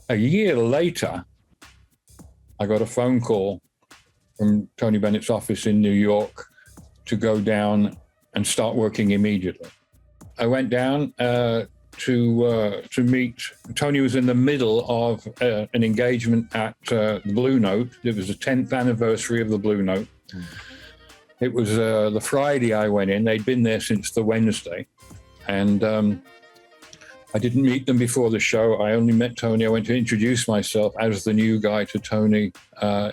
A year later, I got a phone call from Tony Bennett's office in New York to go down and start working immediately. I went down to meet. Tony was in the middle of an engagement at the Blue Note. It was the 10th anniversary of the Blue Note. It was the Friday I went in. They'd been there since the Wednesday. And I didn't meet them before the show. I only met Tony. I went to introduce myself as the new guy to Tony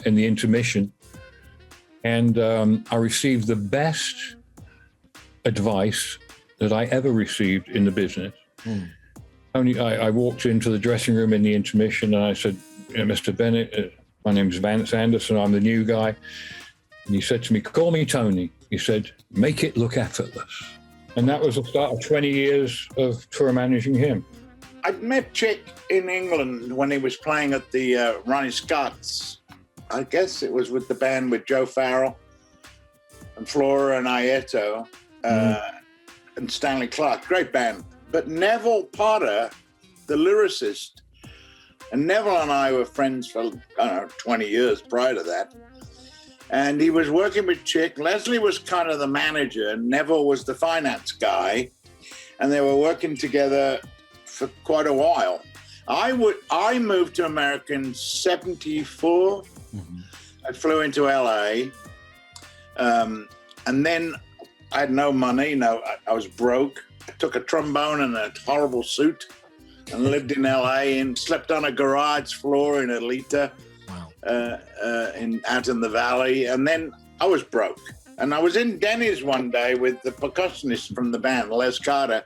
in the intermission. And I received the best advice that I ever received in the business. Tony, I walked into the dressing room in the intermission and I said, Mr. Bennett, my name's Vance Anderson. I'm the new guy. And he said to me, call me Tony. He said, make it look effortless. And that was the start of 20 years of tour managing him. I met Chick in England when he was playing at the Ronnie Scott's. I guess it was with the band with Joe Farrell and Flora and Aieto and Stanley Clarke. Great band. But Neville Potter, the lyricist, and Neville and I were friends for, 20 years prior to that. And he was working with Chick. Leslie was kind of the manager, and Neville was the finance guy. And they were working together for quite a while. I moved to America in 74. I flew into LA. And then I had no money. I was broke. I took a trombone and a horrible suit and lived in LA and slept on a garage floor in Alita. Out in the valley, and then I was broke. And I was in Denny's one day with the percussionist from the band, Les Carter,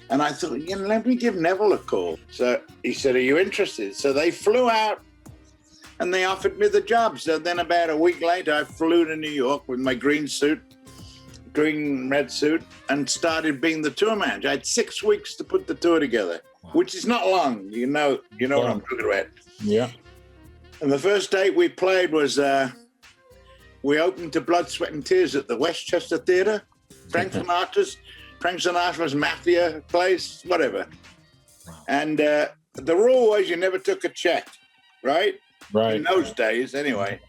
and I thought, let me give Neville a call. So he said, are you interested? So they flew out and they offered me the job. So then about a week later, I flew to New York with my green red suit, and started being the tour manager. I had 6 weeks to put the tour together, which is not long. You know what I'm talking about. Yeah. And the first date we played was, we opened to Blood, Sweat and Tears at the Westchester Theater, Frank Sinatra's Mafia place, whatever. And the rule was you never took a check, right? Right. In those days, anyway.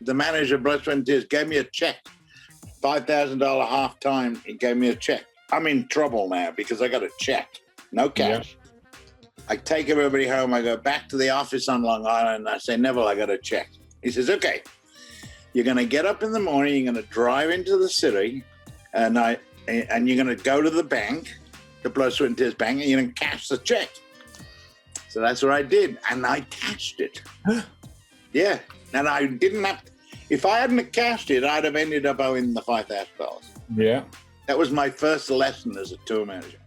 The manager of Blood, Sweat and Tears gave me a check, $5,000 half-time. He gave me a check. I'm in trouble now because I got a check, no cash. Yeah. I take everybody home. I go back to the office on Long Island. And I say, Neville, I got a check. He says, okay, you're going to get up in the morning. You're going to drive into the city, and you're going to go to the bank, the Blood, Sweat and Tears bank, and you're going to cash the check. So that's what I did, and I cashed it. Yeah, and I didn't have. If I hadn't cashed it, I'd have ended up owing the $5,000. Yeah, that was my first lesson as a tour manager.